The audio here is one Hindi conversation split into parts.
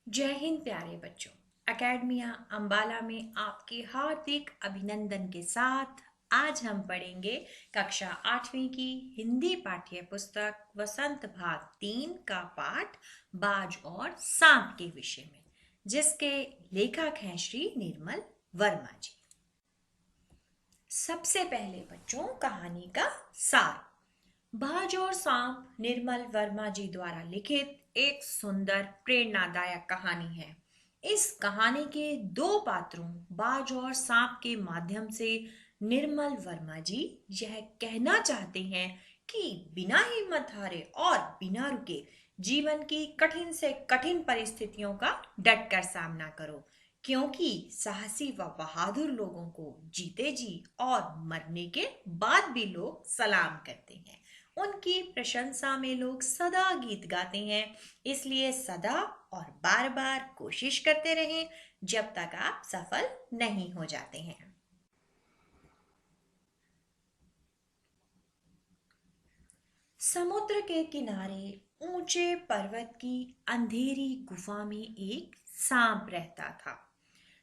जय हिंद प्यारे बच्चों। एकेडमिया अंबाला में आपके हार्दिक अभिनंदन के साथ आज हम पढ़ेंगे कक्षा 8वीं की हिंदी पाठ्य पुस्तक वसंत भाग 3 का पाठ बाज और सांप के विषय में, जिसके लेखक हैं श्री निर्मल वर्मा जी। सबसे पहले बच्चों कहानी का सार। बाज और सांप निर्मल वर्मा जी द्वारा लिखित एक सुंदर प्रेरणादायक कहानी है। इस कहानी के दो पात्रों बाज और सांप के माध्यम से निर्मल वर्मा जी यह कहना चाहते हैं कि बिना हिम्मत हारे और बिना रुके जीवन की कठिन से कठिन परिस्थितियों का डटकर सामना करो, क्योंकि साहसी व बहादुर लोगों को जीते जी और मरने के बाद भी लोग सलाम करते हैं। उनकी प्रशंसा में लोग सदा गीत गाते हैं। इसलिए सदा और बार बार कोशिश करते रहें जब तक आप सफल नहीं हो जाते हैं। समुद्र के किनारे ऊंचे पर्वत की अंधेरी गुफा में एक सांप रहता था।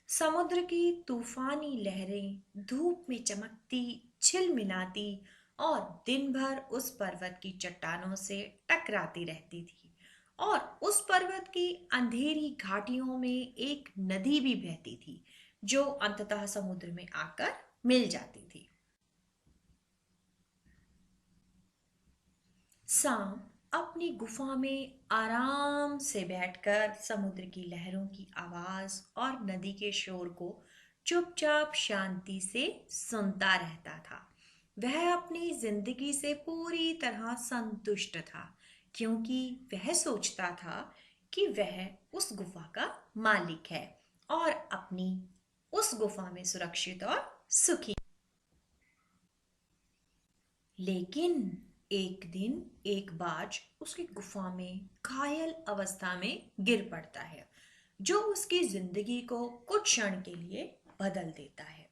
समुद्र की तूफानी लहरें धूप में चमकती, छिलमिलाती और दिन भर उस पर्वत की चट्टानों से टकराती रहती थी। और उस पर्वत की अंधेरी घाटियों में एक नदी भी बहती थी, जो अंततः समुद्र में आकर मिल जाती थी। सांप अपनी गुफा में आराम से बैठकर समुद्र की लहरों की आवाज और नदी के शोर को चुपचाप शांति से सुनता रहता था। वह अपनी जिंदगी से पूरी तरह संतुष्ट था, क्योंकि वह सोचता था कि वह उस गुफा का मालिक है और अपनी उस गुफा में सुरक्षित और सुखी। लेकिन एक दिन एक बाज उसकी गुफा में घायल अवस्था में गिर पड़ता है, जो उसकी जिंदगी को कुछ क्षण के लिए बदल देता है।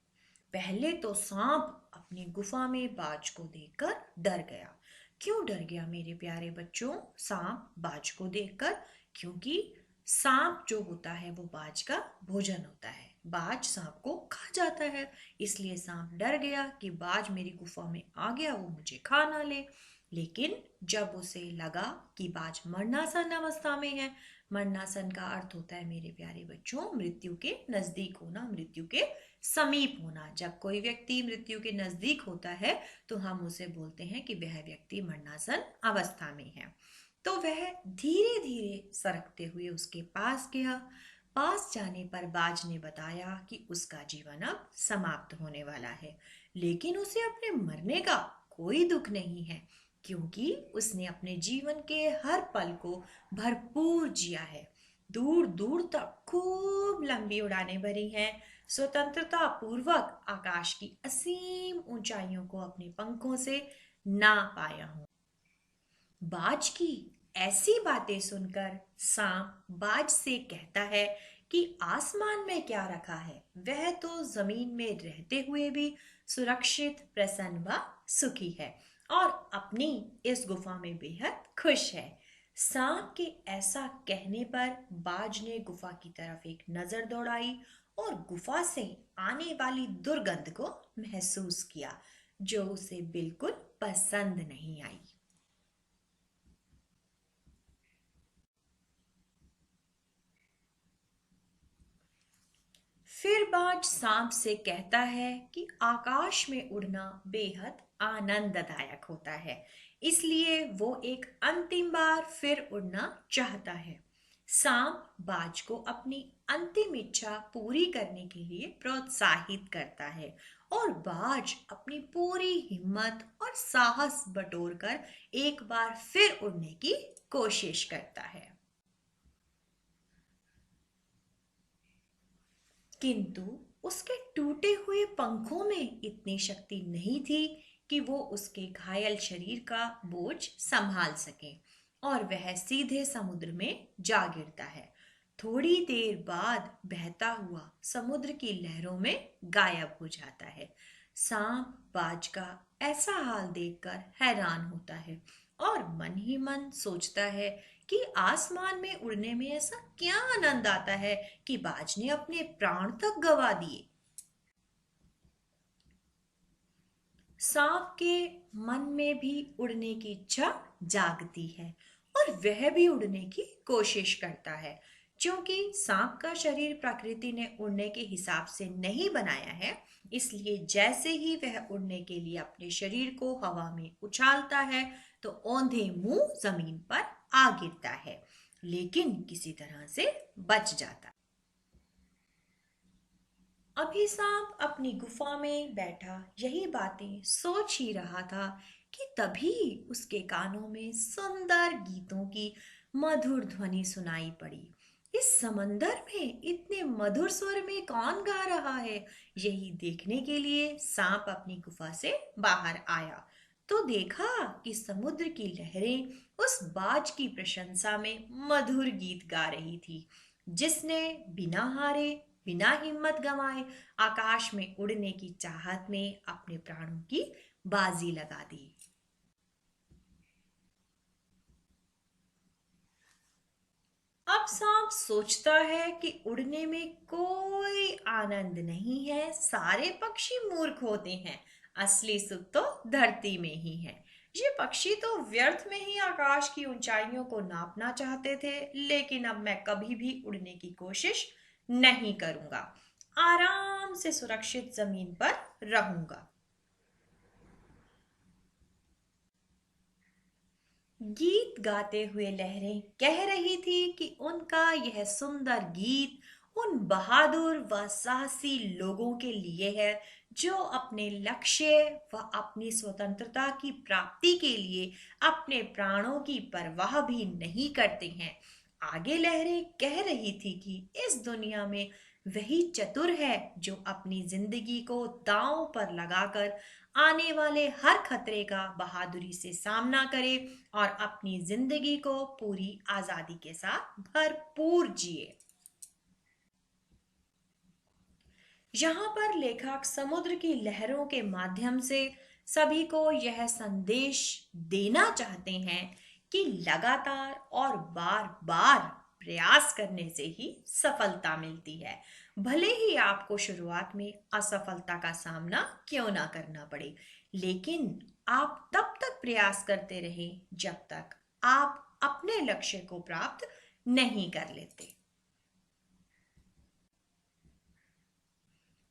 पहले तो सांप अपनी गुफा में बाज को देखकर डर गया। क्यों डर गया मेरे प्यारे बच्चों? सांप बाज को देखकर, क्योंकि सांप जो होता है वो बाज का भोजन होता है। बाज सांप को खा जाता है। इसलिए सांप डर गया कि बाज मेरी गुफा में आ गया, वो मुझे खा ना ले। लेकिन जब उसे लगा कि बाज मरणासन अवस्था में है, मरणासन का अर्थ होता है मेरे प्यारे बच्चों मृत्यु के नजदीक होना, मृत्यु के समीप होना। जब कोई व्यक्ति मृत्यु के नजदीक होता है तो हम उसे बोलते हैं कि वह व्यक्ति मरणासन अवस्था में है। तो वह धीरे धीरे सरकते हुए उसके पास गया। पास जाने पर बाज ने बताया कि उसका जीवन अब समाप्त होने वाला है, लेकिन उसे अपने मरने का कोई दुख नहीं है, क्योंकि उसने अपने जीवन के हर पल को भरपूर जिया है। दूर दूर तक खूब लंबी उड़ानें भरी हैं। स्वतंत्रता पूर्वक आकाश की असीम ऊंचाइयों को अपने पंखों से ना पाया हूं। बाज की ऐसी बातें सुनकर सांप बाज से कहता है कि आसमान में क्या रखा है, वह तो जमीन में रहते हुए भी सुरक्षित, प्रसन्न व सुखी है और अपनी इस गुफा में बेहद खुश है। सांप के ऐसा कहने पर बाज ने गुफा की तरफ एक नजर दौड़ाई और गुफा से आने वाली दुर्गंध को महसूस किया, जो उसे बिल्कुल पसंद नहीं आई। फिर बाज सांप से कहता है कि आकाश में उड़ना बेहद आनंददायक होता है, इसलिए वो एक अंतिम बार फिर उड़ना चाहता है। सांप बाज को अपनी अंतिम इच्छा पूरी करने के लिए प्रोत्साहित करता है और बाज अपनी पूरी हिम्मत और साहस बटोरकर एक बार फिर उड़ने की कोशिश करता है। किंतु उसके टूटे हुए पंखों में इतनी शक्ति नहीं थी कि वो उसके घायल शरीर का बोझ संभाल सके और वह सीधे समुद्र में जा गिरता है। थोड़ी देर बाद बहता हुआ समुद्र की लहरों में गायब हो जाता है। सांप बाज का ऐसा हाल देखकर हैरान होता है और मन ही मन सोचता है कि आसमान में उड़ने में ऐसा क्या आनंद आता है कि बाज ने अपने प्राण तक गंवा दिए। सांप के मन में भी उड़ने की इच्छा जागती है और वह भी उड़ने की कोशिश करता है। क्योंकि सांप का शरीर प्रकृति ने उड़ने के हिसाब से नहीं बनाया है, इसलिए जैसे ही वह उड़ने के लिए अपने शरीर को हवा में उछालता है तो औंधे मुंह जमीन पर आ गिरता है, लेकिन किसी तरह से बच जाता है। अभी सांप अपनी गुफा में बैठा यही बातें सोच ही रहा था कि तभी उसके कानों में सुंदर गीतों की मधुर ध्वनि सुनाई पड़ी। इस समंदर में इतने मधुर स्वर में कौन गा रहा है, यही देखने के लिए सांप अपनी गुफा से बाहर आया तो देखा कि समुद्र की लहरें उस बाज की प्रशंसा में मधुर गीत गा रही थी, जिसने बिना हारे बिना हिम्मत गंवाए आकाश में उड़ने की चाहत में अपने प्राणों की बाजी लगा दी। अब सांप सोचता है कि उड़ने में कोई आनंद नहीं है, सारे पक्षी मूर्ख होते हैं, असली सुख तो धरती में ही है। ये पक्षी तो व्यर्थ में ही आकाश की ऊंचाइयों को नापना चाहते थे, लेकिन अब मैं कभी भी उड़ने की कोशिश नहीं करूंगा, आराम से सुरक्षित जमीन पर रहूंगा। गीत गाते हुए लहरें कह रही थी कि उनका यह सुंदर गीत उन बहादुर व साहसी लोगों के लिए है जो अपने लक्ष्य व अपनी स्वतंत्रता की प्राप्ति के लिए अपने प्राणों की परवाह भी नहीं करते हैं। आगे लहरें कह रही थी कि इस दुनिया में वही चतुर है जो अपनी जिंदगी को दांव पर लगाकर आने वाले हर खतरे का बहादुरी से सामना करे और अपनी जिंदगी को पूरी आजादी के साथ भरपूर जिए। यहाँ पर लेखक समुद्र की लहरों के माध्यम से सभी को यह संदेश देना चाहते हैं कि लगातार और बार बार प्रयास करने से ही सफलता मिलती है, भले ही आपको शुरुआत में असफलता का सामना क्यों ना करना पड़े, लेकिन आप तब तक प्रयास करते रहें जब तक आप अपने लक्ष्य को प्राप्त नहीं कर लेते।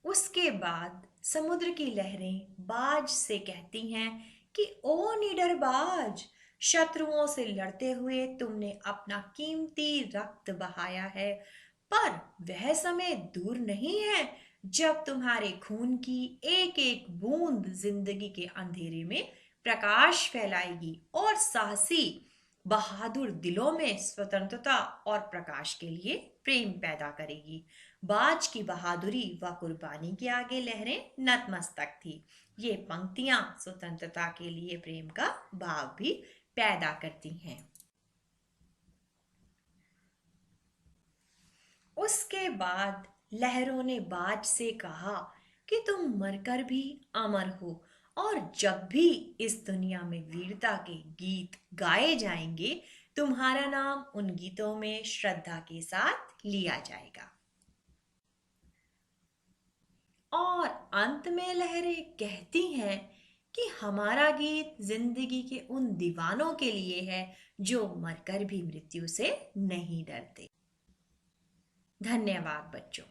उसके बाद समुद्र की लहरें बाज से कहती हैं कि ओ निडर बाज, शत्रुओं से लड़ते हुए तुमने अपना कीमती रक्त बहाया है, पर वह समय दूर नहीं है जब तुम्हारे खून की एक एक बूंद जिंदगी के अंधेरे में प्रकाश फैलाएगी और साहसी बहादुर दिलों में स्वतंत्रता और प्रकाश के लिए प्रेम पैदा करेगी। बाज की बहादुरी व कुर्बानी के आगे लहरें नतमस्तक थी। ये पंक्तियां स्वतंत्रता के लिए प्रेम का भाव भी पैदा करती हैं। उसके बाद लहरों ने बाज से कहा कि तुम मरकर भी अमर हो और जब भी इस दुनिया में वीरता के गीत गाए जाएंगे, तुम्हारा नाम उन गीतों में श्रद्धा के साथ लिया जाएगा। और अंत में लहरें कहती हैं कि हमारा गीत जिंदगी के उन दीवानों के लिए है जो मरकर भी मृत्यु से नहीं डरते। धन्यवाद बच्चों।